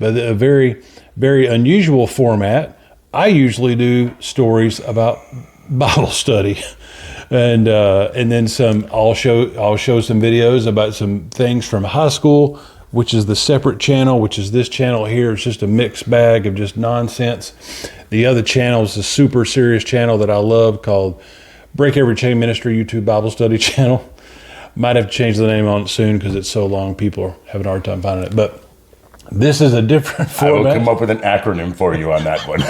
but a very, very unusual format. I usually do stories about Bible study, and then some. I'll show some videos about some things from high school, which is the separate channel, which is this channel here. It's just a mixed bag of just nonsense. The other channel is a super serious channel that I love called Break Every Chain Ministry YouTube Bible Study channel. Might have to change the name on it soon because it's so long. People are having a hard time finding it, but. This is a different format. I will come up with an acronym for you on that one.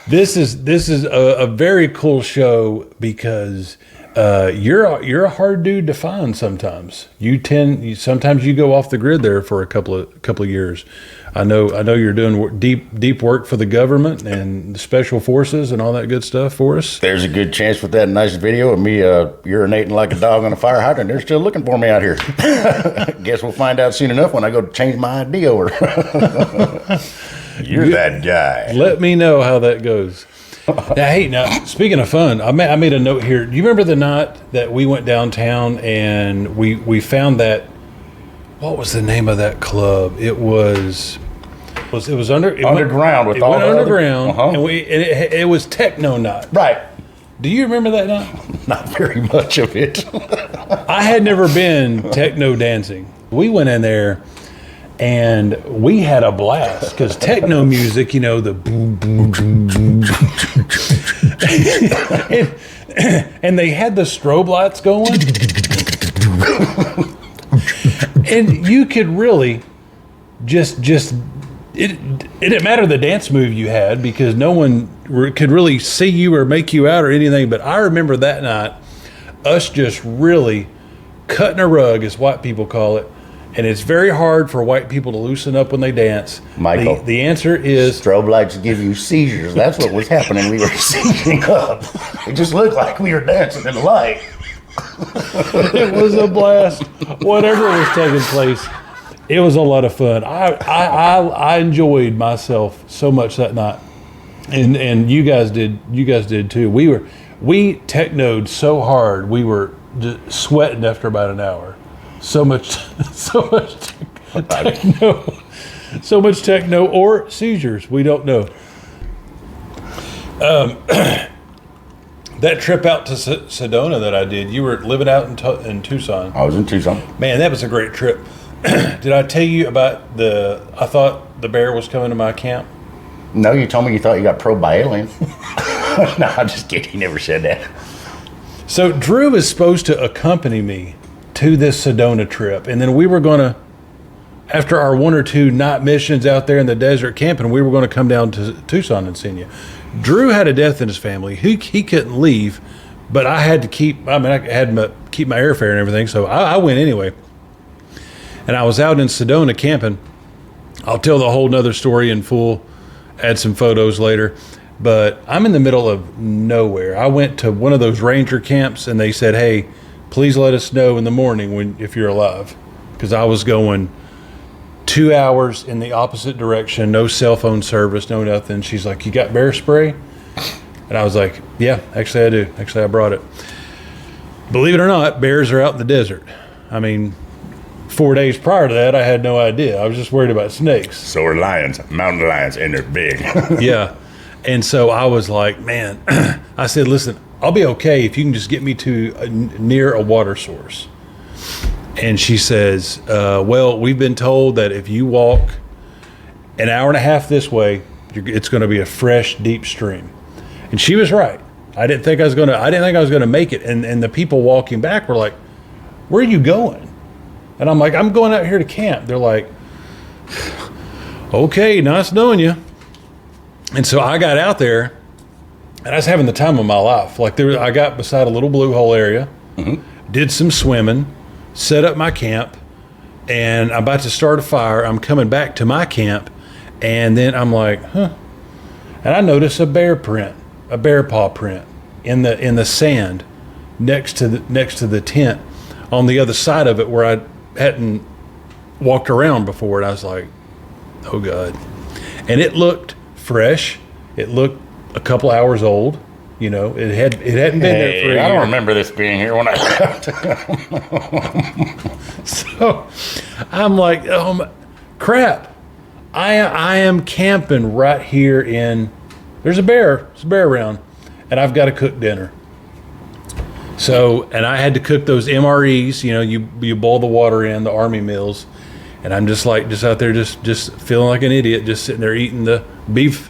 This is a very cool show because you're a hard dude to find sometimes. Sometimes you go off the grid there for a couple of years. I know you're doing deep work for the government and the special forces and all that good stuff for us. There's a good chance with that nice video of me urinating like a dog on a fire hydrant. They're still looking for me out here. Guess we'll find out soon enough when I go to change my ID over. You're that guy. Let me know how that goes. Now, speaking of fun, I made a note here. Do you remember the night that we went downtown and we found that? What was the name of that club? It was underground with all the underground, other, and it was techno night. Right. Do you remember that night? Not very much of it. I had never been techno dancing. We went in there and we had a blast because techno music, the boom, boom, boom, boom, and they had the strobe lights going. And you could really just it didn't matter the dance move you had because no one could really see you or make you out or anything. But I remember that night, us just really cutting a rug, as white people call it. And it's very hard for white people to loosen up when they dance. Michael, the answer is strobe lights give you seizures. That's what was happening. We were seizing up. It just looked like we were dancing in the light. It was a blast. Whatever was taking place, it was a lot of fun. I enjoyed myself so much that night, and you guys did. You guys did too. We technoed so hard we were just sweating after about an hour. So much techno or seizures. We don't know. That trip out to Sedona that I did, you were living out in Tucson. I was in Tucson. Man, that was a great trip. Did I tell you about I thought the bear was coming to my camp? No, you told me you thought you got probed by aliens. No, I'm just kidding. You never said that. So Drew is supposed to accompany me to this Sedona trip. And then we were going to, after our 1 or 2 night missions out there in the desert camping, we were going to come down to Tucson and send you. Drew had a death in his family. He couldn't leave, but I had to keep my airfare and everything, so I went anyway. And I was out in Sedona camping. I'll tell the whole nother story in full, add some photos later. But I'm in the middle of nowhere. I went to one of those ranger camps, and they said, hey, please let us know in the morning if you're alive. Because I was going 2 hours in the opposite direction, no cell phone service, no nothing. She's like, you got bear spray? And I was like, yeah, actually I do. Actually, I brought it. Believe it or not, bears are out in the desert. I mean, 4 days prior to that, I had no idea. I was just worried about snakes. So are lions, mountain lions, and they're big. Yeah. And so I was like, man, I said, listen, I'll be okay if you can just get me to near a water source. And she says, well, we've been told that if you walk an hour and a half this way, it's going to be a fresh, deep stream. And she was right. I didn't think I was going to make it. And the people walking back were like, where are you going? And I'm like, I'm going out here to camp. They're like, okay, nice knowing you. And so I got out there, and I was having the time of my life. Like I got beside a little blue hole area, did some swimming, set up my camp, and I'm about to start a fire. I'm coming back to my camp, and then I'm like, huh. And I notice a bear paw print in the sand next to the tent on the other side of it where I hadn't walked around before. And I was like, oh God. And it looked fresh. It looked a couple hours old. You know, it hadn't been there for a year. I don't remember this being here when I left. So I'm like, oh my, crap. I am camping right here in. There's a bear around, and I've got to cook dinner. So, and I had to cook those MREs. You know, you boil the water in the Army meals, and I'm just out there, just feeling like an idiot, just sitting there eating the beef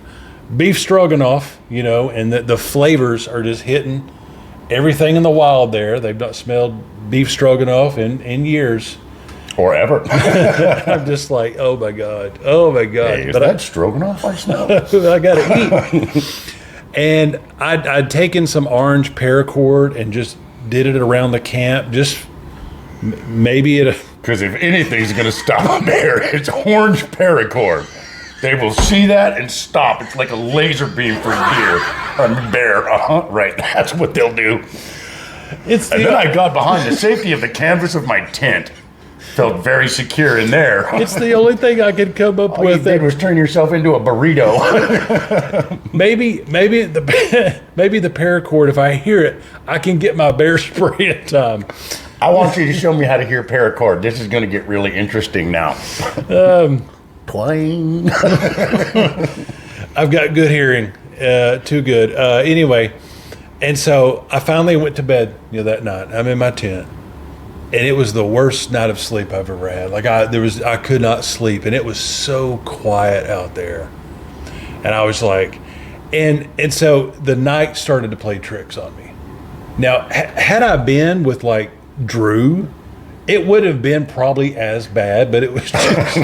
stroganoff. You know, and the flavors are just hitting everything in the wild there. They've not smelled beef stroganoff in years. Or ever. I'm just like, oh my god. Hey, but that stroganoff I smell? I gotta eat. And I'd taken some orange paracord and just did it around the camp. Just maybe it. Because if anything's gonna stop a bear, it's orange paracord. They will see that and stop. It's like a laser beam for deer. A bear, right. That's what they'll do. And then I got behind the safety of the canvas of my tent. Felt very secure in there. It's the only thing I could come up All with. you did was turn yourself into a burrito. maybe the paracord. If I hear it, I can get my bear spray in time. I want you to show me how to hear paracord. This is going to get really interesting now. Twang. I've got good hearing, too good. Anyway, and so I finally went to bed. That night I'm in my tent. And it was the worst night of sleep I've ever had. Like I could not sleep, and it was so quiet out there. And I was like, and so the night started to play tricks on me. Now, had I been with like Drew, it would have been probably as bad, but it was just...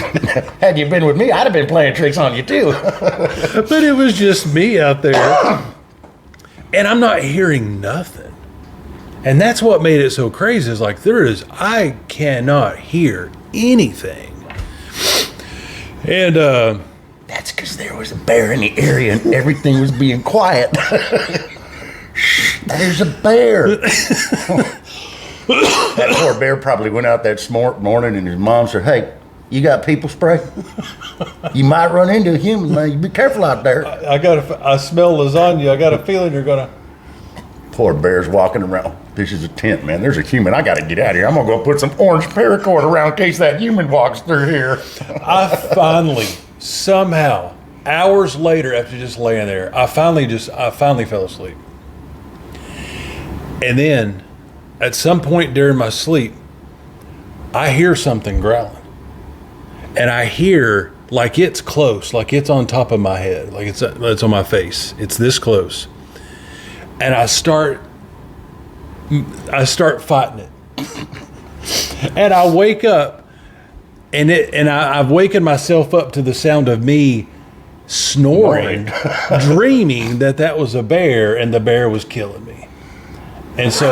Had you been with me, I'd have been playing tricks on you too. But it was just me out there, and I'm not hearing nothing. And that's what made it so crazy, is like I cannot hear anything. And that's because there was a bear in the area and everything was being quiet. Shh, there's a bear. That poor bear probably went out that morning and his mom said, hey, you got people spray? You might run into a human, man. You be careful out there. I smell lasagna. I got a feeling you're gonna... Poor bear's walking around. This is a tent, man. There's a human. I got to get out of here. I'm going to go put some orange paracord around in case that human walks through here. I finally, somehow, hours later after just laying there, I finally fell asleep. And then, at some point during my sleep, I hear something growling. And I hear, like it's close, like it's on top of my head, like it's on my face. It's this close. And I start fighting it, and I wake up, and I've waken myself up to the sound of me snoring, dreaming that was a bear, and the bear was killing me. And so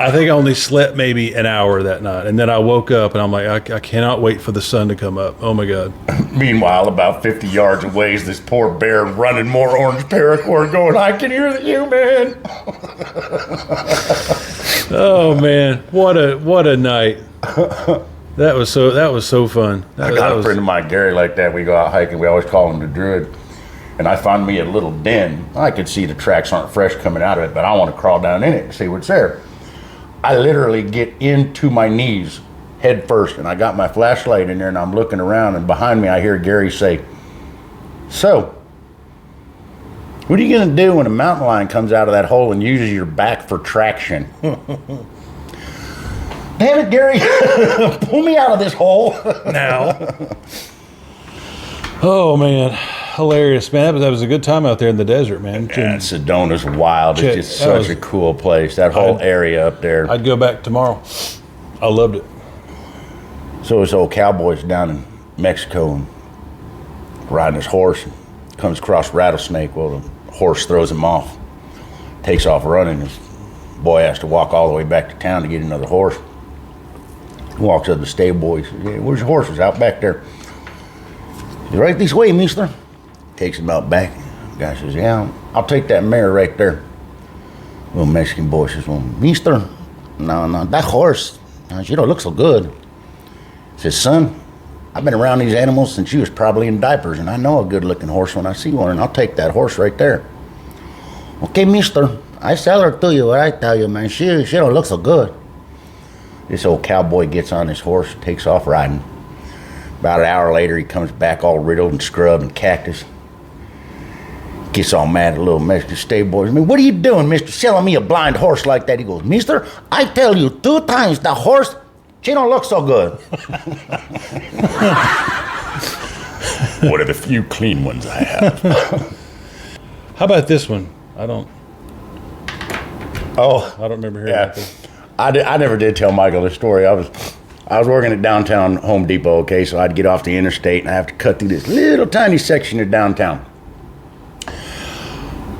I think I only slept maybe an hour that night, and then I woke up, and I'm like, I cannot wait for the sun to come up. Oh my God. Meanwhile, about 50 yards away is this poor bear running more orange paracord going, I can hear the human. Oh man, what a night. That was so fun. I got a friend of mine, Gary, like that. We go out hiking. We always call him the Druid. And I found me a little den. I could see the tracks aren't fresh coming out of it, but I want to crawl down in it and see what's there. I literally get into my knees head first, and I got my flashlight in there, and I'm looking around, and behind me I hear Gary say, so, what are you going to do when a mountain lion comes out of that hole and uses your back for traction? Damn it, Gary. Pull me out of this hole. Now. Oh, man. Hilarious, man. That was a good time out there in the desert, man. Yeah, Sedona's wild. It's just such a cool place. That whole area up there. I'd go back tomorrow. I loved it. So this old cowboy's down in Mexico and riding his horse and comes across a rattlesnake. Well, the horse throws him off, takes off running. His boy has to walk all the way back to town to get another horse. He walks up to the stable boy. He says, "Yeah, where's your horse?" He's out back there. He's right this way, mister. Takes him out back. The guy says, "Yeah, I'll take that mare right there." Little Mexican boy says, "Well, mister, no, that horse, she don't look so good." He says, "Son, I've been around these animals since you was probably in diapers, and I know a good-looking horse when I see one, and I'll take that horse right there." "Okay, mister, I sell her to you, what I tell you, man. She don't look so good." This old cowboy gets on his horse, takes off riding. About an hour later, he comes back all riddled and scrubbed and cactus. Gets all mad at the little Mexican stable boys. I mean, what are you doing, mister, selling me a blind horse like that? He goes, mister, I tell you 2 times, the horse, she don't look so good. One of the few clean ones I have. How about this one? I don't remember hearing about this. I never did tell Michael this story. I was working at downtown Home Depot, okay, so I'd get off the interstate and I have to cut through this little tiny section of downtown.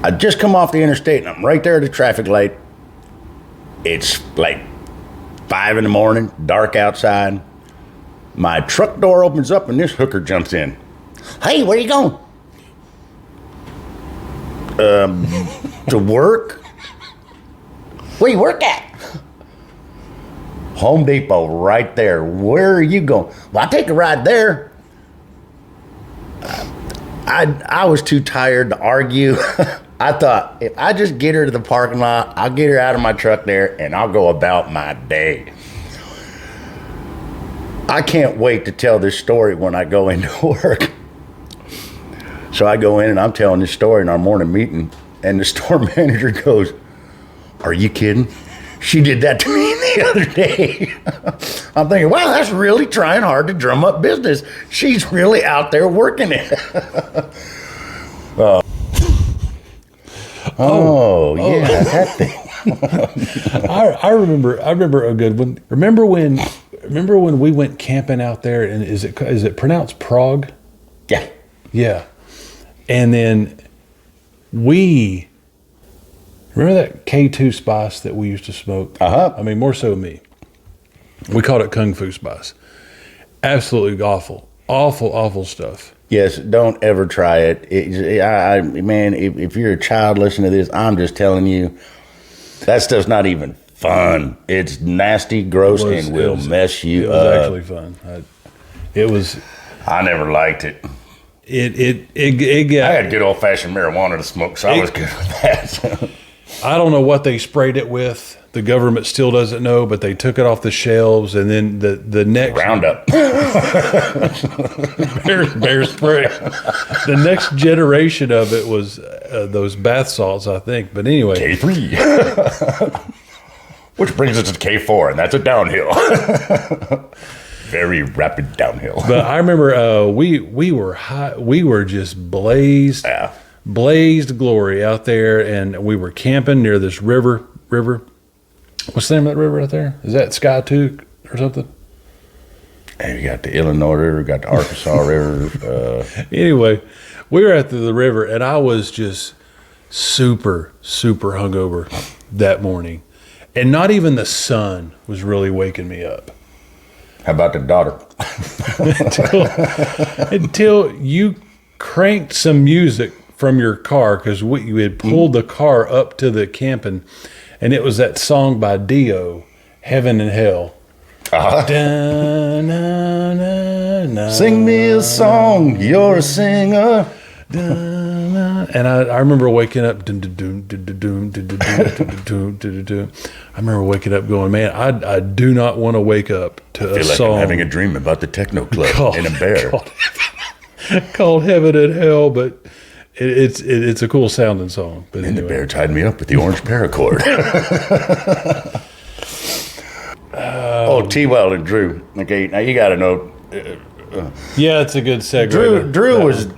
I just come off the interstate and I'm right there at the traffic light. It's like 5 in the morning, dark outside. My truck door opens up and this hooker jumps in. Hey, where you going? To work. Where you work at? Home Depot, right there. Where are you going? Well, I'll take a ride there. I was too tired to argue. I thought, if I just get her to the parking lot, I'll get her out of my truck there, and I'll go about my day. I can't wait to tell this story when I go into work. So I go in, and I'm telling this story in our morning meeting, and the store manager goes, are you kidding? She did that to me the other day. I'm thinking, wow, that's really trying hard to drum up business. She's really out there working it. Yeah, that thing. I remember a good one. Remember when we went camping out there, and is it pronounced Prague? Yeah. Yeah. And then we remember that K2 spice that we used to smoke? Uh-huh. I mean, more so me. We called it Kung Fu spice. Absolutely awful. Awful stuff. Yes, don't ever try it. Man, if you're a child listening to this, I'm just telling you, that stuff's not even fun. It's nasty, gross, and will mess you up. It was actually fun. I never liked it. It got. I had good old-fashioned marijuana to smoke, so I was good with that. I don't know what they sprayed it with. The government still doesn't know, but they took it off the shelves, and then the next Roundup, bear spray. The next generation of it was those bath salts, I think. But anyway, K3, which brings us to K4, and that's a downhill, very rapid downhill. But I remember we were high, we were just blazed glory out there, and we were camping near this river. What's the name of that river out there? Is that Skytook or something? And you got the Illinois River, got the Arkansas River. Anyway, we were at the river, and I was just super hungover that morning. And not even the sun was really waking me up. How about the daughter? until you cranked some music from your car, because we had pulled the car up to the camping, and it was that song by Dio, Heaven and Hell. Uh-huh. Da, na, na, na, Sing me a song, you're a singer. Da, na. And I remember waking up. I remember waking up going, man, I do not want to wake up to a song. I'm having a dream about the techno club and a bear. Called Heaven and Hell, but it's a cool sounding song. But and anyway. The bear tied me up with the orange paracord. T-Well and Drew. Okay, now you got to know. Yeah, it's a good segue. Drew was.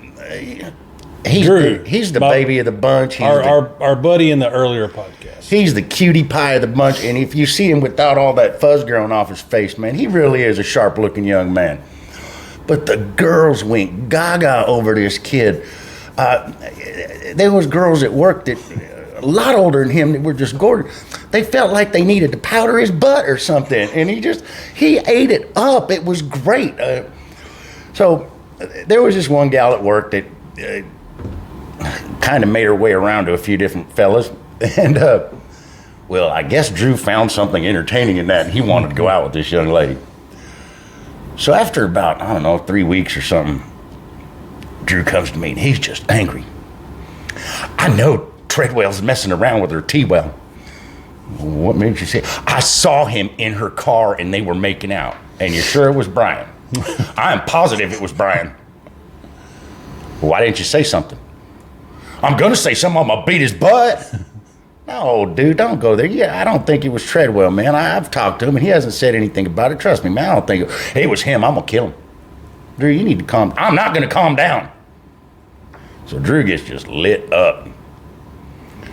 He's the baby of the bunch. He's our buddy in the earlier podcast. He's the cutie pie of the bunch, and if you see him without all that fuzz growing off his face, man, he really is a sharp-looking young man. But the girls went gaga over this kid. There was girls at work that a lot older than him that were just gorgeous. They felt like they needed to powder his butt or something, and he ate it up. It was great. So there was this one gal at work that kind of made her way around to a few different fellas, and well, I guess Drew found something entertaining in that, and he wanted to go out with this young lady. So after about, 3 weeks or something, Drew comes to me, and he's just angry. I know Treadwell's messing around with her T-Well. What made you say? I saw him in her car, and they were making out. And you're sure it was Brian? I am positive it was Brian. Why didn't you say something? I'm going to say something. I'm going to beat his butt. No, dude, don't go there. Yeah, I don't think it was Treadwell, man. I've talked to him, and he hasn't said anything about it. Trust me, man. I don't think it was him. I'm going to kill him. Drew, you need to calm. I'm not going to calm down. So Drew gets just lit up.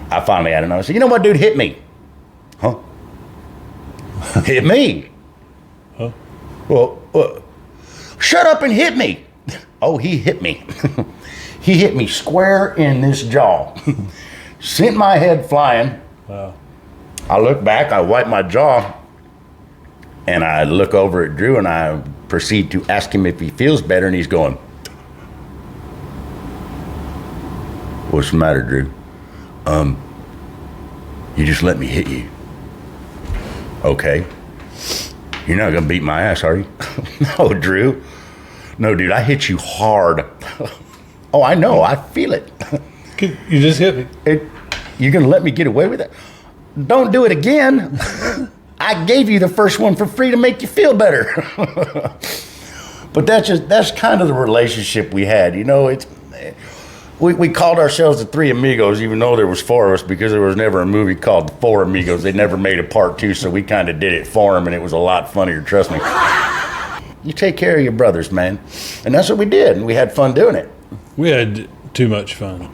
I finally had enough. I said, you know what, dude? Hit me. Huh? Hit me? Huh? Well, shut up and hit me. Oh, he hit me. He hit me square in this jaw. Sent my head flying. Wow. I look back, I wipe my jaw, and I look over at Drew, and I proceed to ask him if he feels better, and he's going, what's the matter, Drew? You just let me hit you. Okay. You're not gonna beat my ass, are you? No, Drew. No, dude, I hit you hard. Oh, I know, I feel it. You just hit me. You're gonna let me get away with it? Don't do it again. I gave you the first one for free to make you feel better. But that's kind of the relationship we had. You know, we called ourselves the Three Amigos, even though there was four of us, because there was never a movie called The Four Amigos. They never made a part two, so we kind of did it for them, and it was a lot funnier, trust me. You take care of your brothers, man. And that's what we did, and we had fun doing it. We had too much fun.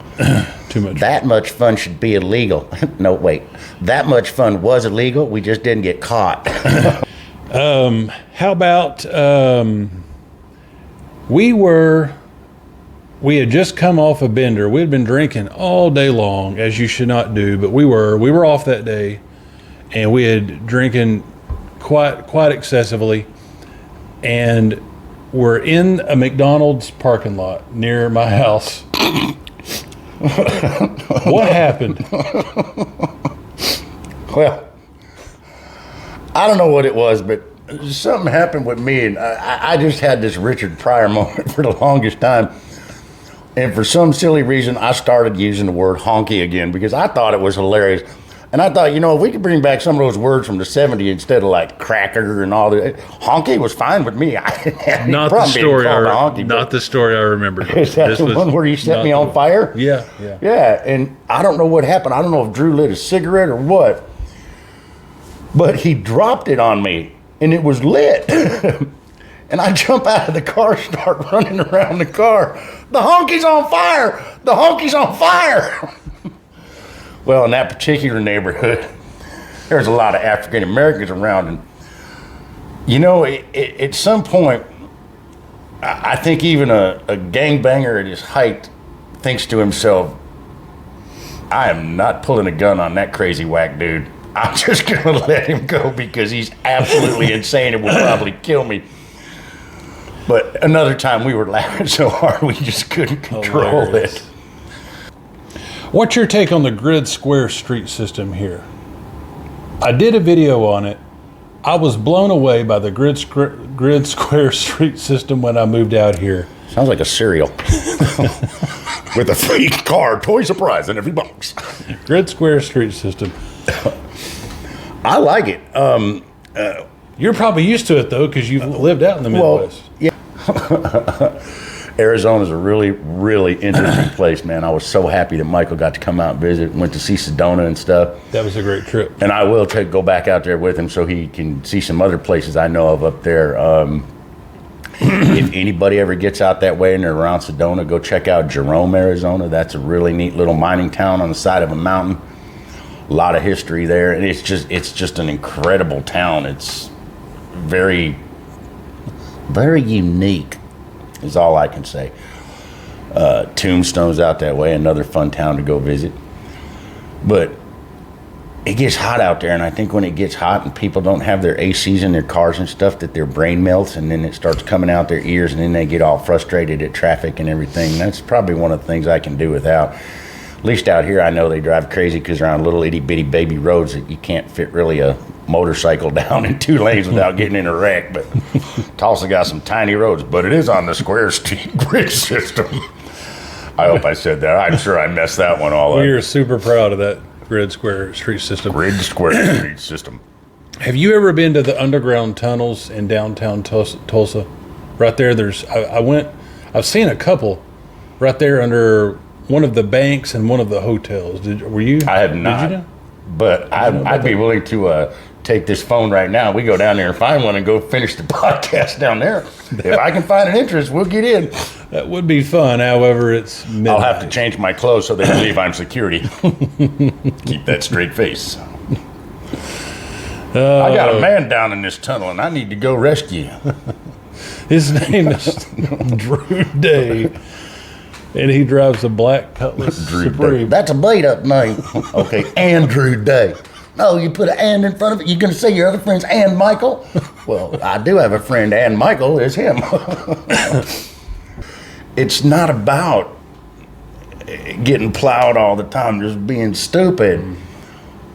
Too much. That much fun should be illegal. No, wait. That much fun was illegal. We just didn't get caught. How about we had just come off a bender. We had been drinking all day long, as you should not do, but we were off that day, and we had drinking quite excessively, and we're in a McDonald's parking lot near my house. What happened? Well, I don't know what it was, but something happened with me, and I just had this Richard Pryor moment for the longest time. And for some silly reason, I started using the word honky again because I thought it was hilarious. And I thought, you know, if we could bring back some of those words from the 70s instead of like cracker and all that, honky was fine with me. I didn't have any Not problem the story. being called a honky. Not the story I remember. Is that the one where you set me on fire? Yeah. Yeah, and I don't know what happened. I don't know if Drew lit a cigarette or what, but he dropped it on me, and it was lit. And I jump out of the car, start running around the car. The honky's on fire! The honky's on fire! Well, in that particular neighborhood, there's a lot of African Americans around, and you know, at some point, I think even a gangbanger at his height thinks to himself, I am not pulling a gun on that crazy whack dude. I'm just gonna let him go because he's absolutely insane and will probably kill me. But another time we were laughing so hard we just couldn't control Hilarious. it. What's your take on the grid square street system here? I did a video on it. I was blown away by the grid square street system when I moved out here. Sounds like a cereal. With a free car, toy surprise in every box. Grid square street system. I like it. You're probably used to it though, because you've lived out in the Midwest. Yeah. Arizona's a really, really interesting place, man. I was so happy that Michael got to come out and visit. Went to see Sedona and stuff. That was a great trip. And I will go back out there with him so he can see some other places I know of up there. If anybody ever gets out that way and they're around Sedona, go check out Jerome, Arizona. That's a really neat little mining town on the side of a mountain. A lot of history there, and it's just an incredible town. It's very, very unique, is all I can say. Tombstone's out that way, another fun town to go visit. But it gets hot out there, and I think when it gets hot and people don't have their ACs in their cars and stuff, that their brain melts, and then it starts coming out their ears, and then they get all frustrated at traffic and everything. That's probably one of the things I can do without. At least out here, I know they drive crazy because they're on little itty-bitty baby roads that you can't fit really a motorcycle down in 2 lanes without getting in a wreck. But Tulsa got some tiny roads, but it is on the square street grid system. I hope I said that. I'm sure I messed that one all up. We are super proud of that grid square street system. Grid square street system. Have you ever been to the underground tunnels in downtown Tulsa? right there. I've seen a couple right there under one of the banks and one of the hotels. Were you? I have not. Did you know? But I'd be willing to take this phone right now. We go down there and find one and go finish the podcast down there. If I can find an interest, we'll get in. That would be fun. However, it's midnight. I'll have to change my clothes so they believe I'm security. Keep that straight face. I got a man down in this tunnel, and I need to go rescue. His name is Drew Day, and he drives a black Cutlass Supreme. That's a made-up name. Okay, Andrew Day. No, you put an "and" in front of it. You're going to say your other friend's "and Michael"? Well, I do have a friend, and Michael is him. It's not about getting plowed all the time, just being stupid.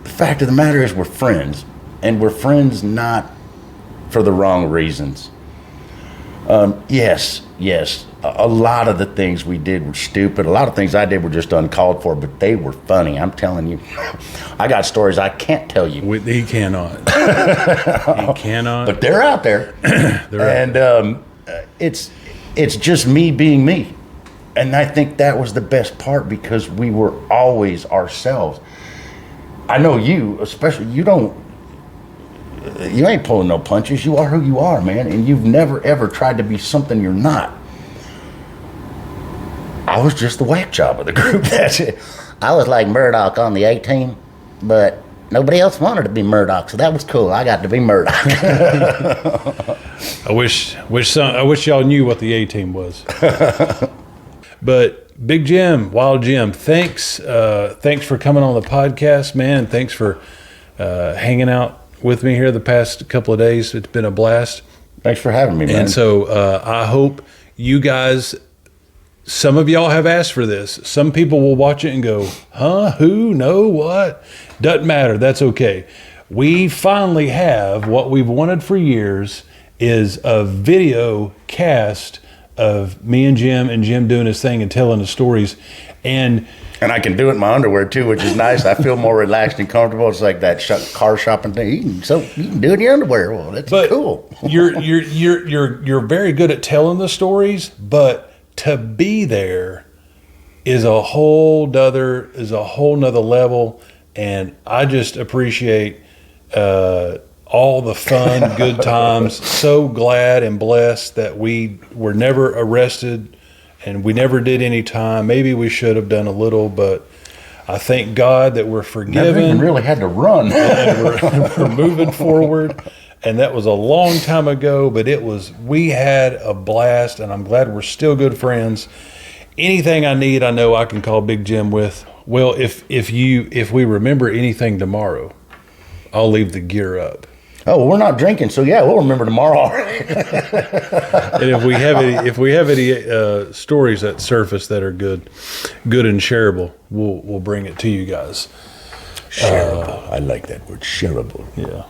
The fact of the matter is we're friends, and we're friends not for the wrong reasons. Yes, a lot of the things we did were stupid. A lot of things I did were just uncalled for, but they were funny. I'm telling you. I got stories I can't tell you. He cannot. He cannot. But they're out there. It's just me being me. And I think that was the best part because we were always ourselves. I know you, especially, you ain't pulling no punches. You are who you are, man. And you've never, ever tried to be something you're not. I was just the whack job of the group. That's it. I was like Murdoch on the A-Team, but nobody else wanted to be Murdoch, so that was cool. I got to be Murdoch. I wish y'all knew what the A-Team was. But Big Jim, Wild Jim, thanks for coming on the podcast, man. Thanks for hanging out with me here the past couple of days. It's been a blast. Thanks for having me, man. And so I hope you guys, some of y'all have asked for this. Some people will watch it and go, huh, who, no, what? Doesn't matter. That's okay. We finally have what we've wanted for years is a video cast of me and Jim doing his thing and telling the stories. And I can do it in my underwear too, which is nice. I feel more relaxed and comfortable. It's like that car shopping thing. You can do it in your underwear. Well, that's cool. you're very good at telling the stories, but to be there is a whole nother level. And I just appreciate all the fun, good times. So glad and blessed that we were never arrested and we never did any time. Maybe we should have done a little, but I thank God that we're forgiven. Never even really had to run. And we're moving forward. And that was a long time ago, but we had a blast, and I'm glad we're still good friends. Anything I need, I know I can call Big Jim with. Well, if we remember anything tomorrow, I'll leave the gear up. Oh, well, we're not drinking, so yeah, we'll remember tomorrow. And if we have any stories that surface that are good and shareable, we'll bring it to you guys. Shareable. I like that word, shareable. Yeah.